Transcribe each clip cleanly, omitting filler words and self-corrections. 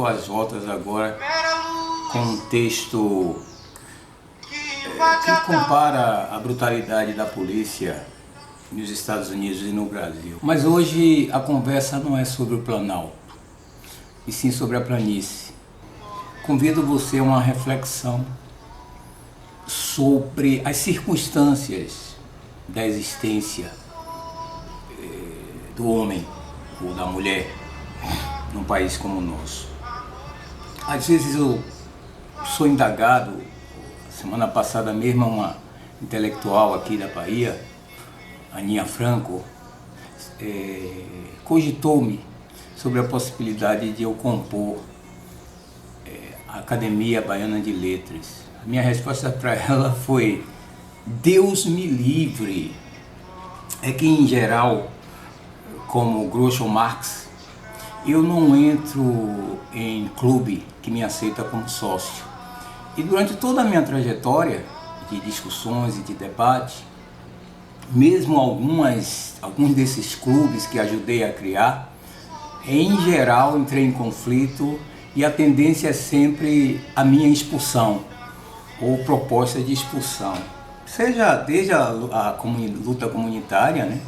As voltas agora com um texto que compara a brutalidade da polícia nos Estados Unidos e no Brasil. Mas hoje a conversa não é sobre o Planalto, e sim sobre a planície. Convido você a uma reflexão sobre as circunstâncias da existência do homem ou da mulher num país como o nosso. Às vezes eu sou indagado, semana passada mesmo uma intelectual aqui da Bahia, Aninha Franco, cogitou-me sobre a possibilidade de eu compor a Academia Baiana de Letras. A minha resposta para ela foi: Deus me livre. É que em geral, como Groucho Marx, eu não entro em clube que me aceita como sócio. E durante toda a minha trajetória de discussões e de debate, mesmo alguns desses clubes que ajudei a criar, em geral entrei em conflito e a tendência é sempre a minha expulsão ou proposta de expulsão. Seja desde a luta comunitária, né?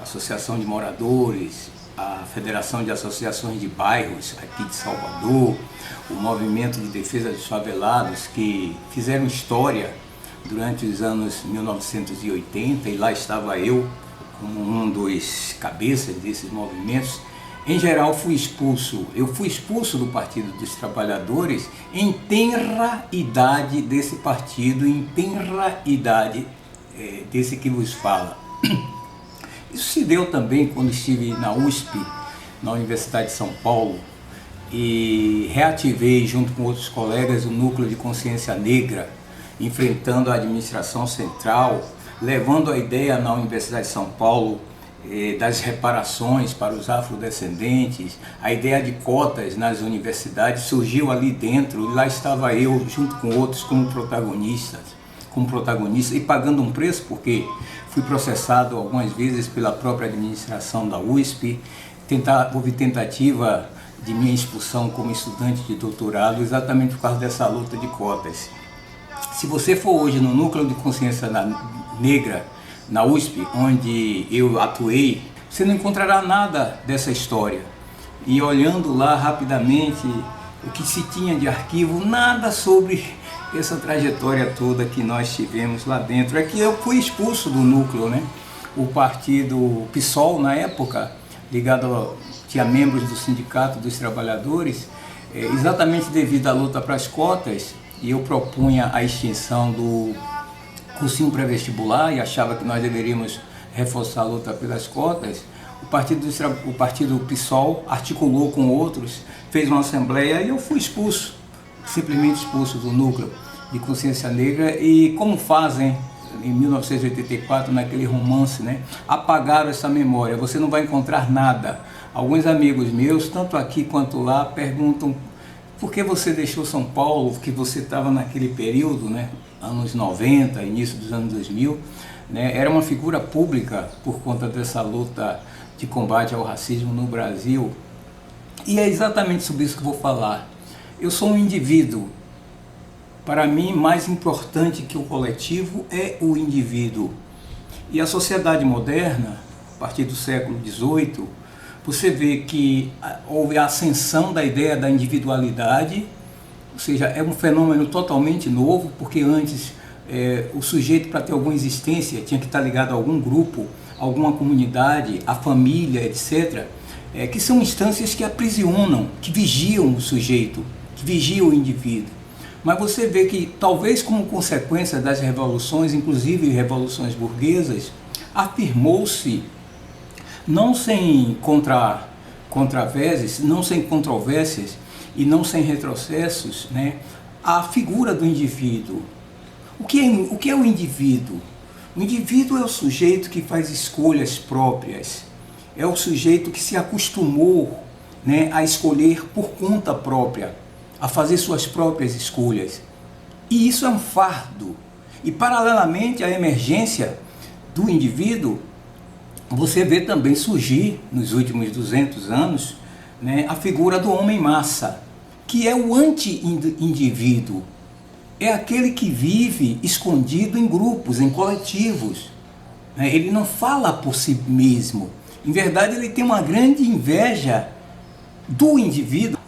A Associação de Moradores, a Federação de Associações de Bairros aqui de Salvador, o Movimento de Defesa dos Favelados, que fizeram história durante os anos 1980, e lá estava eu como um dos cabeças desses movimentos. Em geral fui expulso. Eu fui expulso do Partido dos Trabalhadores em tenra idade desse partido, em tenra idade desse que vos fala. Isso se deu também quando estive na USP, na Universidade de São Paulo, e reativei junto com outros colegas o Núcleo de Consciência Negra, enfrentando a administração central, levando a ideia na Universidade de São Paulo das reparações para os afrodescendentes. A ideia de cotas nas universidades surgiu ali dentro, e lá estava eu junto com outros como protagonista, e pagando um preço, porque fui processado algumas vezes pela própria administração da USP. Houve tentativa de minha expulsão como estudante de doutorado exatamente por causa dessa luta de cotas. Se você for hoje no Núcleo de Consciência Negra, na USP, onde eu atuei, você não encontrará nada dessa história. E olhando lá rapidamente o que se tinha de arquivo, nada sobre essa trajetória toda que nós tivemos lá dentro. É que eu fui expulso do núcleo, né? O partido PSOL, na época, tinha membros do Sindicato dos Trabalhadores, exatamente devido à luta para as cotas, e eu propunha a extinção do cursinho pré-vestibular e achava que nós deveríamos reforçar a luta pelas cotas. O partido PSOL articulou com outros, fez uma assembleia e eu fui expulso, simplesmente expulso do Núcleo de Consciência Negra. E como fazem em 1984, naquele romance, né? Apagaram essa memória, você não vai encontrar nada. Alguns amigos meus, tanto aqui quanto lá, perguntam: por que você deixou São Paulo, que você estava naquele período, né? Anos 90, início dos anos 2000, né? Era uma figura pública por conta dessa luta de combate ao racismo no Brasil. E é exatamente sobre isso que vou falar. Eu sou um indivíduo. Para mim, mais importante que o coletivo é o indivíduo. E a sociedade moderna, a partir do século XVIII, você vê que houve a ascensão da ideia da individualidade, ou seja, é um fenômeno totalmente novo, porque antes o sujeito, para ter alguma existência, tinha que estar ligado a algum grupo, alguma comunidade, a família, etc., que são instâncias que aprisionam, que vigiam o sujeito, que vigiam o indivíduo. Mas você vê que, talvez como consequência das revoluções, inclusive revoluções burguesas, afirmou-se, não sem controvérsias, não sem controvérsias e não sem retrocessos, né, a figura do indivíduo. O que é o indivíduo? O indivíduo é o sujeito que faz escolhas próprias, é o sujeito que se acostumou, né, a escolher por conta própria, a fazer suas próprias escolhas. E isso é um fardo. E paralelamente à emergência do indivíduo, você vê também surgir, nos últimos 200 anos, né, a figura do homem-massa. que é o anti-indivíduo. É aquele que vive escondido em grupos, em coletivos. Ele não fala por si mesmo. Em verdade, ele tem uma grande inveja do indivíduo.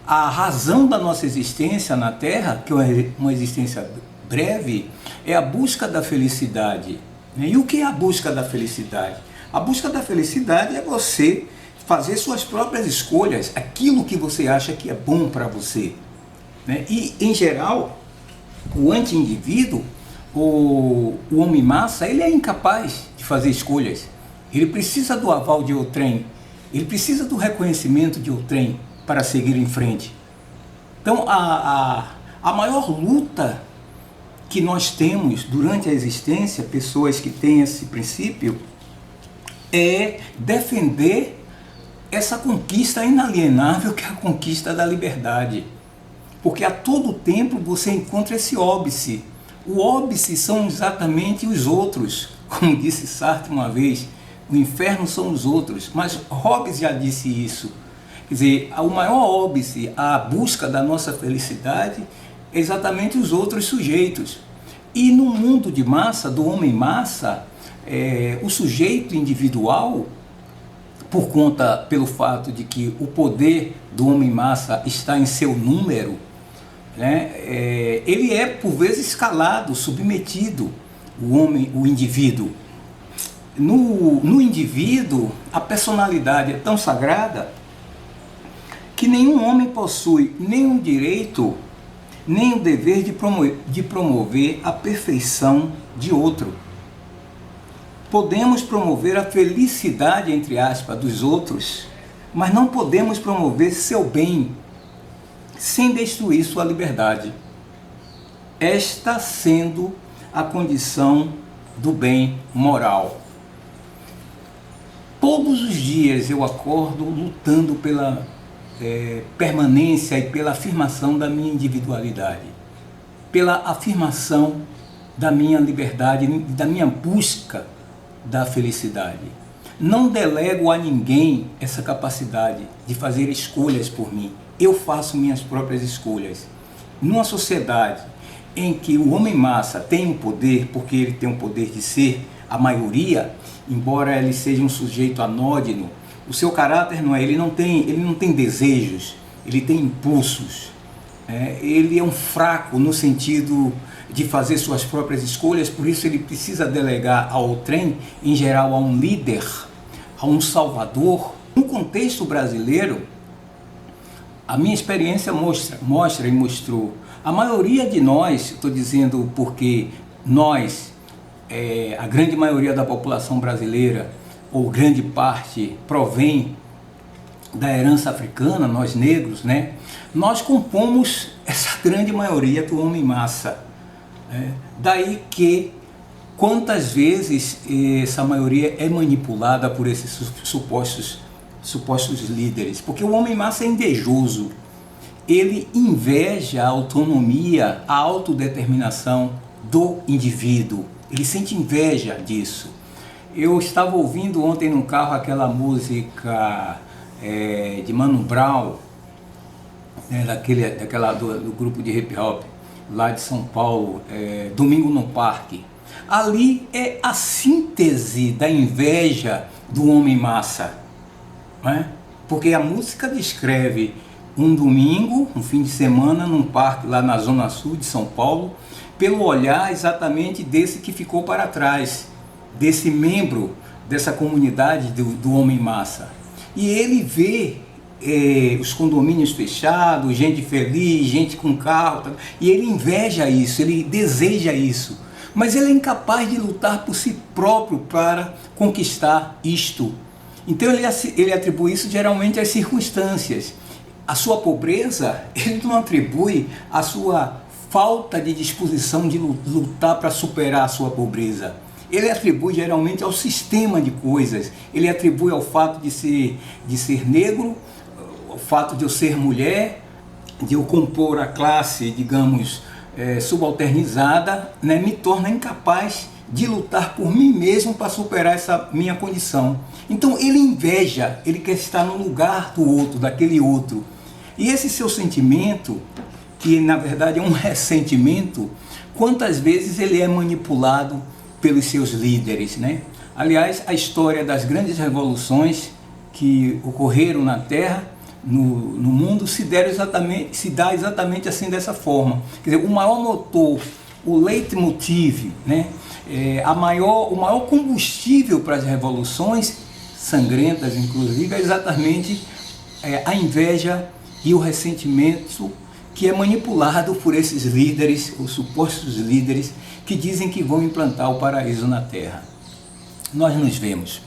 A razão da nossa existência na Terra, que é uma existência breve, é a busca da felicidade. E o que é a busca da felicidade? A busca da felicidade é você fazer suas próprias escolhas, aquilo que você acha que é bom para você. E, em geral, o anti-indivíduo, o homem-massa, ele é incapaz de fazer escolhas. Ele precisa do aval de outrem, ele precisa do reconhecimento de outrem para seguir em frente. Então, a maior luta que nós temos durante a existência, pessoas que têm esse princípio, é defender essa conquista inalienável que é a conquista da liberdade. Porque a todo tempo você encontra esse óbice. O óbice são exatamente os outros. Como disse Sartre uma vez, o inferno são os outros. Mas Hobbes já disse isso. Quer dizer, o maior óbice, a busca da nossa felicidade, é exatamente os outros sujeitos. E no mundo de massa, do homem-massa, o sujeito individual, pelo fato de que o poder do homem-massa está em seu número, ele é por vezes escalado, submetido, o indivíduo. No indivíduo, a personalidade é tão sagrada que nenhum homem possui nem o direito, nem o dever de promover a perfeição de outro. Podemos promover a felicidade, entre aspas, dos outros, mas não podemos promover seu bem sem destruir sua liberdade. Esta sendo a condição do bem moral. Todos os dias eu acordo lutando pela permanência e pela afirmação da minha individualidade, pela afirmação da minha liberdade, da minha busca da felicidade. Não delego a ninguém essa capacidade de fazer escolhas por mim. Eu faço minhas próprias escolhas. Numa sociedade em que o homem-massa tem um poder, porque ele tem o poder de ser a maioria, embora ele seja um sujeito anódino, o seu caráter não é, ele não tem desejos, ele tem impulsos. Ele é um fraco no sentido de fazer suas próprias escolhas, por isso ele precisa delegar ao outrem, em geral a um líder, a um salvador. No contexto brasileiro, a minha experiência mostra e mostrou. A maioria de nós, estou dizendo porque nós, a grande maioria da população brasileira, ou grande parte, provém da herança africana, nós negros, nós compomos essa grande maioria do homem-massa. Daí que quantas vezes essa maioria é manipulada por esses supostos líderes, porque o homem-massa é invejoso, ele inveja a autonomia, a autodeterminação do indivíduo, ele sente inveja disso. Eu estava ouvindo ontem no carro aquela música de Mano Brown, do grupo de hip hop lá de São Paulo, Domingo no Parque. Ali é a síntese da inveja do homem-massa, porque a música descreve um domingo, um fim de semana, num parque lá na zona sul de São Paulo, pelo olhar exatamente desse que ficou para trás, desse membro dessa comunidade do homem-massa. E ele vê os condomínios fechados, gente feliz, gente com carro, e ele inveja isso, ele deseja isso, mas ele é incapaz de lutar por si próprio para conquistar isto. Então ele atribui isso geralmente às circunstâncias. A sua pobreza, ele não atribui à sua falta de disposição de lutar para superar a sua pobreza. Ele atribui geralmente ao sistema de coisas, ele atribui ao fato de ser negro, ao fato de eu ser mulher, de eu compor a classe, digamos, subalternizada, me torna incapaz de lutar por mim mesmo para superar essa minha condição. Então ele inveja, ele quer estar no lugar do outro, daquele outro. E esse seu sentimento, que na verdade é um ressentimento, quantas vezes ele é manipulado pelos seus líderes, né? Aliás, a história das grandes revoluções que ocorreram na Terra, no mundo, se dá exatamente assim, dessa forma. Quer dizer, o maior motor, o leitmotiv, né? O maior combustível para as revoluções sangrentas, inclusive, é exatamente a inveja e o ressentimento, que é manipulado por esses líderes, os supostos líderes, que dizem que vão implantar o paraíso na Terra. Nós nos vemos.